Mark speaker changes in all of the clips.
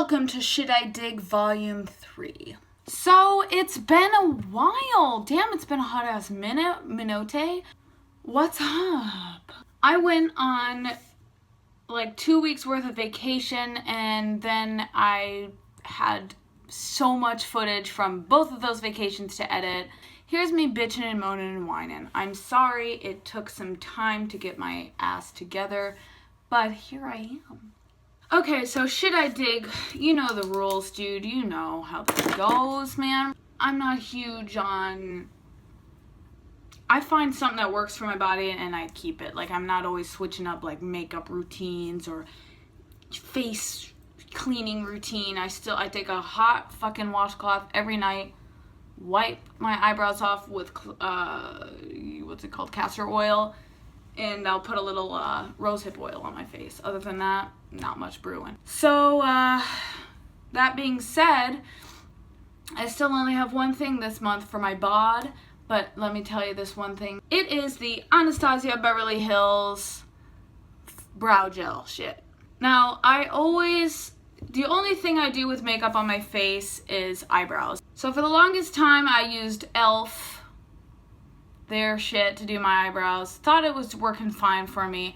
Speaker 1: welcome to Should I Dig Volume 3. So, it's been a while. Damn, it's been a hot ass minute. What's up? I went on like 2 weeks worth of vacation, and then I had so much footage from both of those vacations to edit. Here's me bitching and moaning and whining. I'm sorry it took some time to get my ass together, but here I am. Okay, so should I dig? You know the rules, dude. You know how this goes, man. I'm not huge on... I find something that works for my body and I keep it. Like, I'm not always switching up, like, makeup routines or face cleaning routine. I take a hot fucking washcloth every night, wipe my eyebrows off with, what's it called, castor oil, and I'll put a little rosehip oil on my face. Other than that, not much brewing. So, that being said, I still only have one thing this month for my bod, but let me tell you this one thing. It is the Anastasia Beverly Hills brow gel shit. Now, the only thing I do with makeup on my face is eyebrows. So for the longest time, I used e.l.f., their shit, to do my eyebrows. Thought it was working fine for me.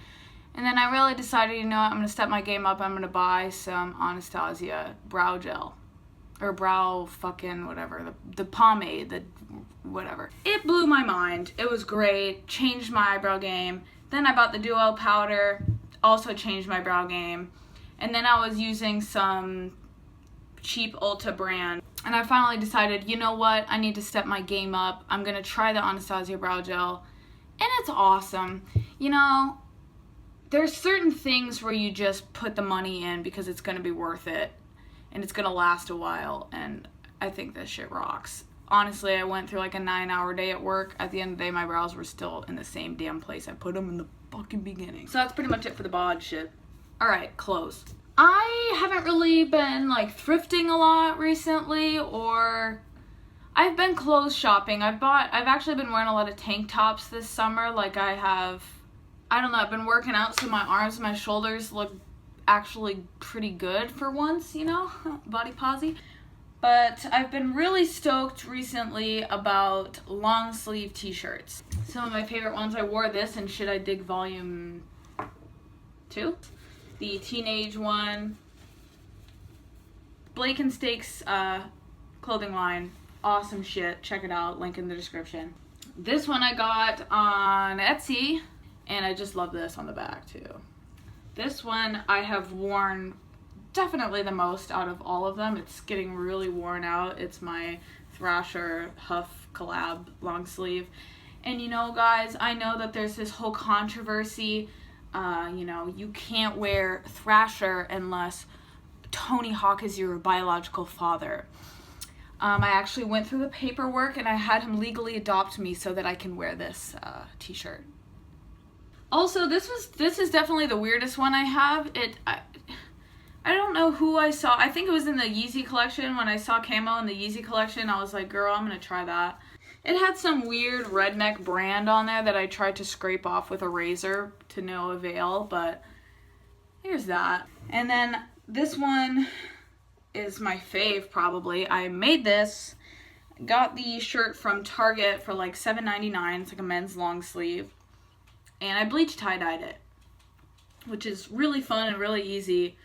Speaker 1: And then I really decided, you know what, I'm going to step my game up. I'm going to buy some Anastasia brow gel. Or brow fucking whatever. The pomade, the whatever. It blew my mind. It was great. Changed my eyebrow game. Then I bought the duo powder. Also changed my brow game. And then I was using some cheap Ulta brand. And I finally decided, you know what, I need to step my game up. I'm going to try the Anastasia brow gel. And it's awesome. You know, there's certain things where you just put the money in because it's going to be worth it. And it's going to last a while. And I think this shit rocks. Honestly, I went through like a 9-hour day at work. At the end of the day, my brows were still in the same damn place I put them in the fucking beginning. So that's pretty much it for the bod shit. Alright, clothes. I haven't really been like thrifting a lot recently, or I've been clothes shopping. I've actually been wearing a lot of tank tops this summer. Like I don't know, I've been working out so my arms and my shoulders look actually pretty good for once, you know, body posy. But I've been really stoked recently about long sleeve t-shirts. Some of my favorite ones, I wore this in Should I Dig Volume 2. The teenage one. Blake and Steak's clothing line. Awesome shit. Check it out. Link in the description. This one I got on Etsy, and I just love this on the back too. This one I have worn definitely the most out of all of them. It's getting really worn out. It's my Thrasher Huff collab long sleeve. And you know, guys, I know that there's this whole controversy. You know, you can't wear Thrasher unless Tony Hawk is your biological father. I actually went through the paperwork and I had him legally adopt me so that I can wear this t-shirt. Also, this is definitely the weirdest one I have. I don't know who I saw. I think it was in the Yeezy collection. When I saw camo in the Yeezy collection, I was like, girl, I'm gonna try that. It had some weird redneck brand on there that I tried to scrape off with a razor to no avail, but here's that. And then this one is my fave, probably. I made this, got the shirt from Target for like $7.99. It's like a men's long sleeve. And I bleach tie-dyed it, which is really fun and really easy.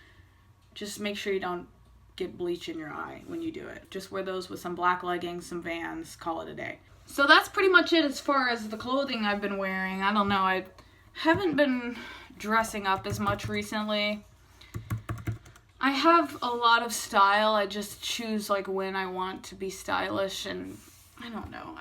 Speaker 1: Just make sure you don't get bleach in your eye when you do it. Just wear those with some black leggings, some Vans, call it a day. So that's pretty much it as far as the clothing I've been wearing. I don't know, I haven't been dressing up as much recently. I have a lot of style. I just choose like when I want to be stylish, and I don't know.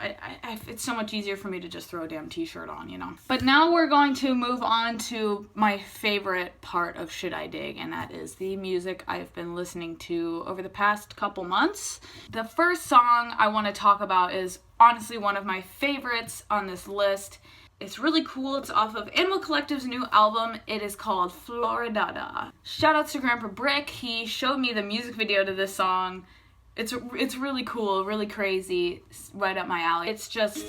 Speaker 1: It's so much easier for me to just throw a damn t-shirt on, you know. But now we're going to move on to my favorite part of Should I Dig, and that is the music I've been listening to over the past couple months. The first song I want to talk about is honestly one of my favorites on this list. It's really cool. It's off of Animal Collective's new album. It is called Floridada. Shout out to Grandpa Brick. He showed me the music video to this song. It's really cool, really crazy, it's right up my alley. It's just...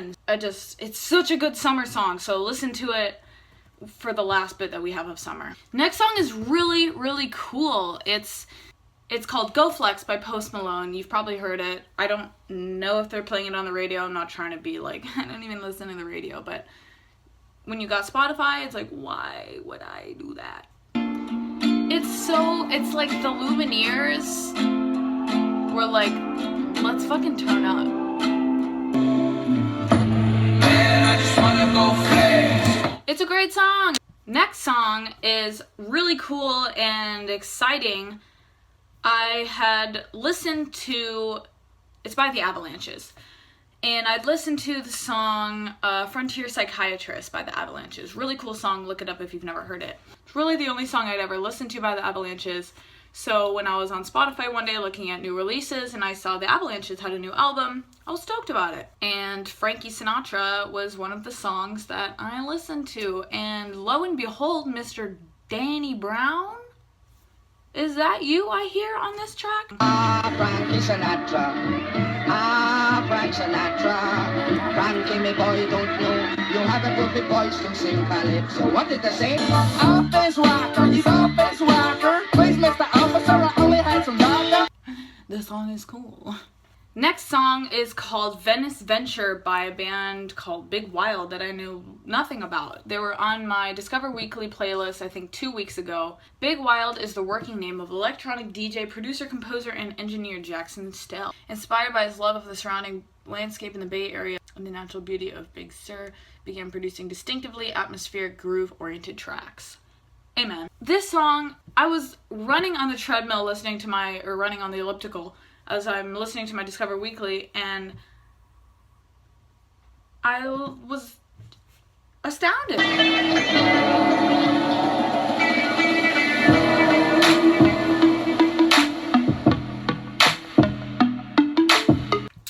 Speaker 1: again. It's such a good summer song, so listen to it for the last bit that we have of summer. Next song is really, really cool. It's called Go Flex by Post Malone. You've probably heard it. I don't know if they're playing it on the radio. I'm not trying to be like, I don't even listen to the radio, but when you got Spotify, it's like, why would I do that? It's like the Lumineers were like, let's fucking turn up. Man, I just wanna go flex. It's a great song. Next song is really cool and exciting. I had listened to, it's by the Avalanches, and I'd listened to the song Frontier Psychiatrist by the Avalanches. Really cool song, look it up if you've never heard it. It's really the only song I'd ever listened to by the Avalanches. So when I was on Spotify one day looking at new releases and I saw the Avalanches had a new album, I was stoked about it. And Frankie Sinatra was one of the songs that I listened to. And lo and behold, Mr. Danny Brown, is that you I hear on this track?
Speaker 2: Frankie Sinatra. Frank Sinatra. Frankie, me boy, don't know. You have a good voice to sing calypso. What did they say? Office worker, he's office worker. Please, Mr. Officer, I only had some vodka.
Speaker 1: This song is cool. Next song is called Venice Venture by a band called Big Wild that I knew nothing about. They were on my Discover Weekly playlist, I think 2 weeks ago. Big Wild is the working name of electronic DJ, producer, composer, and engineer Jackson Stell. Inspired by his love of the surrounding landscape in the Bay Area and the natural beauty of Big Sur, began producing distinctively atmospheric, groove-oriented tracks. Amen. This song, I was running on the treadmill running on the elliptical as I'm listening to my Discover Weekly, and I was astounded.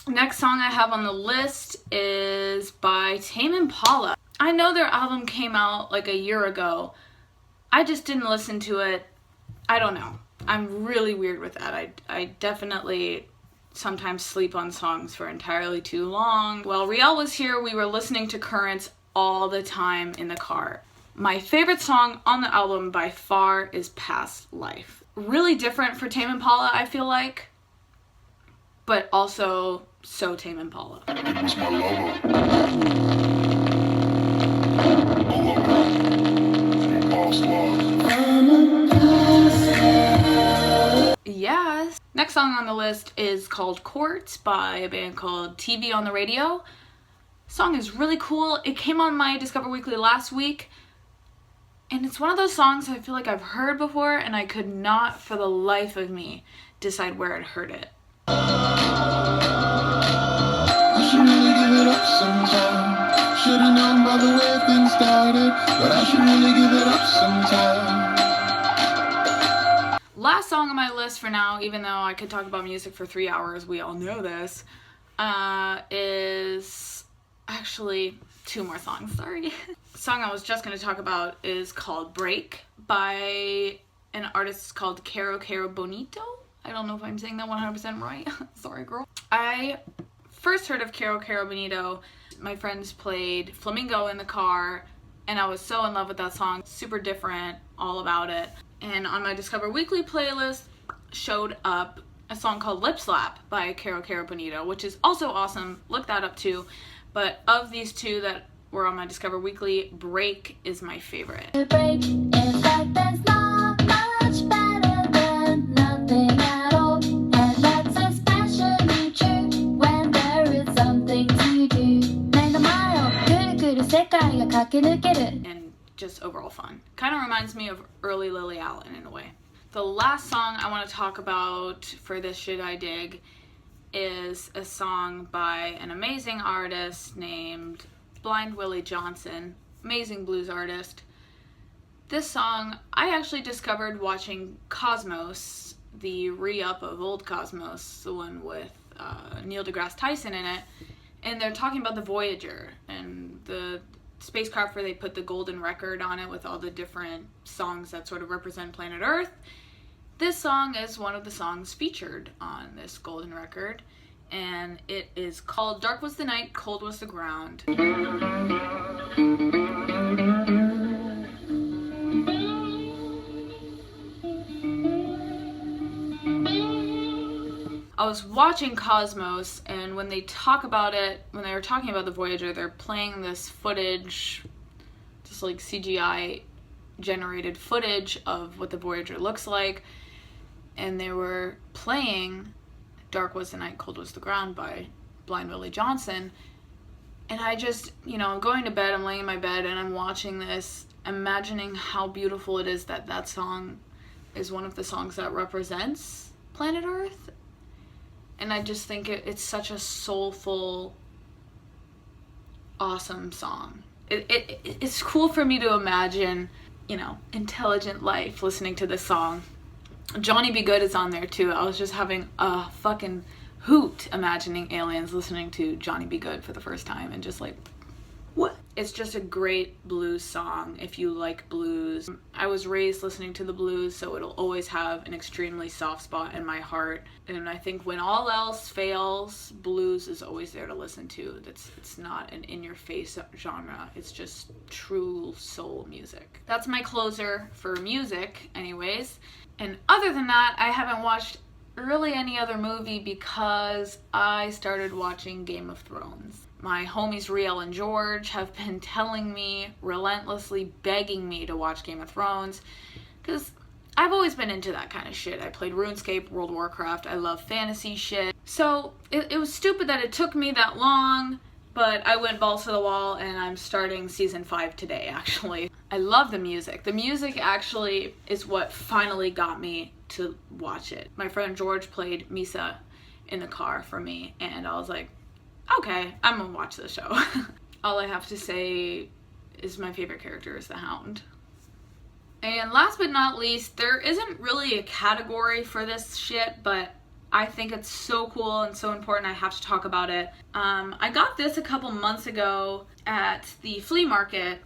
Speaker 1: Next song I have on the list is by Tame Impala. I know their album came out like a year ago. I just didn't listen to it. I don't know. I'm really weird with that. I definitely sometimes sleep on songs for entirely too long. While Riel was here, we were listening to Currents all the time in the car. My favorite song on the album by far is Past Life. Really different for Tame Impala, I feel like, but also so Tame Impala.
Speaker 3: It was my lover. Past life.
Speaker 1: Yes. Next song on the list is called Quartz by a band called TV on the Radio. Song is really cool. It came on my Discover Weekly last week, and it's one of those songs I feel like I've heard before and I could not for the life of me decide where I'd heard it.
Speaker 3: I should really give it up sometime. Should've known by the way things started, but I should really give it up sometime.
Speaker 1: Last song on my list for now, even though I could talk about music for 3 hours, we all know this, is actually 2 more songs, sorry. The song I was just going to talk about is called Break by an artist called Kero Bonito. I don't know if I'm saying that 100% right. Sorry, girl. I first heard of Kero Bonito. My friends played Flamingo in the car, and I was so in love with that song. Super different, all about it. And on my Discover Weekly playlist showed up a song called Lip Slap by Kero Bonito, which is also awesome. Look that up too. But of these 2 that were on my Discover Weekly, Break is my favorite.
Speaker 4: Break, in fact, there's not much better than nothing at all. And that's especially true when there is something to do. 目の前をくるくる世界が駆け抜ける。
Speaker 1: And just overall fun. Kind of reminds me of early Lily Allen in a way. The last song I want to talk about for this shit I dig is a song by an amazing artist named Blind Willie Johnson. Amazing blues artist. This song I actually discovered watching Cosmos, the re-up of old Cosmos, the one with Neil deGrasse Tyson in it, and they're talking about the Voyager and the spacecraft where they put the golden record on it with all the different songs that sort of represent planet Earth. This song is one of the songs featured on this golden record, and it is called Dark Was the Night, Cold Was the Ground. I was watching Cosmos, and when they talk about it, when they were talking about the Voyager, they're playing this footage, just like CGI generated footage of what the Voyager looks like, and they were playing Dark Was the Night, Cold Was the Ground by Blind Willie Johnson, and I just, you know, I'm going to bed, I'm laying in my bed, and I'm watching this, imagining how beautiful it is that that song is one of the songs that represents planet Earth. And I just think it's such a soulful, awesome song. It's cool for me to imagine, you know, intelligent life listening to this song. Johnny B. Good is on there too. I was just having a fucking hoot imagining aliens listening to Johnny B. Good for the first time and just like, what? It's just a great blues song if you like blues. I was raised listening to the blues, so it'll always have an extremely soft spot in my heart. And I think when all else fails, blues is always there to listen to. It's not an in-your-face genre. It's just true soul music. That's my closer for music, anyways. And other than that, I haven't watched really any other movie because I started watching Game of Thrones. My homies Riel and George have been telling me, relentlessly begging me to watch Game of Thrones, because I've always been into that kind of shit. I played RuneScape, World of Warcraft, I love fantasy shit. So it was stupid that it took me that long, but I went balls to the wall and I'm starting season 5 today, actually. I love the music. The music actually is what finally got me to watch it. My friend George played Misa in the car for me, and I was like, okay, I'm gonna watch the show. All I have to say is my favorite character is the Hound. And last but not least, there isn't really a category for this shit, but I think it's so cool and so important I have to talk about it. I got this a couple months ago at the flea market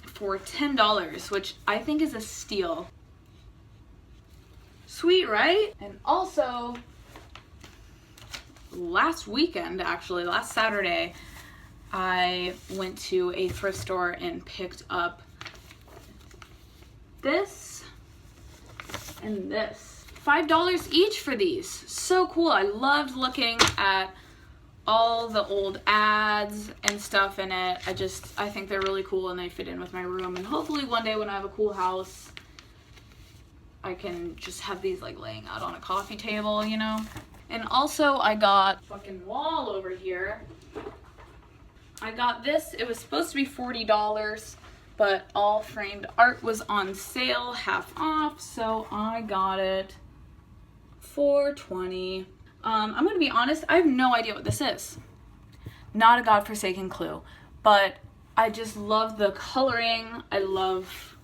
Speaker 1: for $10, which I think is a steal. Sweet, right? And also, last weekend, actually, last Saturday, I went to a thrift store and picked up this and this. $5 each for these. So cool. I loved looking at all the old ads and stuff in it. I think they're really cool and they fit in with my room. And hopefully one day when I have a cool house, I can just have these like laying out on a coffee table, you know? And also I got a fucking wall over here. I got this. It was supposed to be $40, but all framed art was on sale, half off, so I got it for $20. I'm gonna be honest, I have no idea what this is. Not a godforsaken clue, but I just love the coloring. I love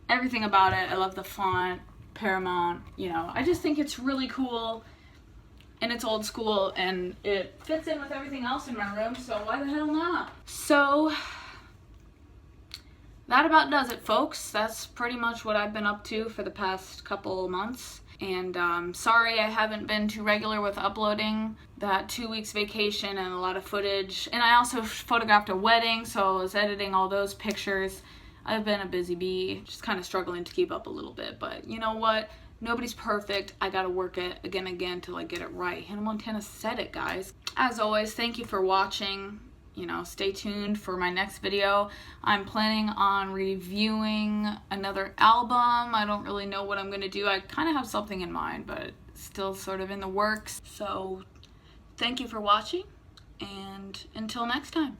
Speaker 1: everything about it. I love the font, Paramount, you know. I just think it's really cool and it's old school and it fits in with everything else in my room, so why the hell not? So that about does it, folks. That's pretty much what I've been up to for the past couple months. And sorry I haven't been too regular with uploading. That 2 weeks vacation and a lot of footage. And I also photographed a wedding, so I was editing all those pictures. I've been a busy bee, just kind of struggling to keep up a little bit. But you know what? Nobody's perfect. I gotta work it again till I get it right. Hannah Montana said it, guys. As always, thank you for watching. You know, stay tuned for my next video. I'm planning on reviewing another album. I don't really know what I'm gonna do. I kind of have something in mind, but it's still sort of in the works. So thank you for watching, and until next time.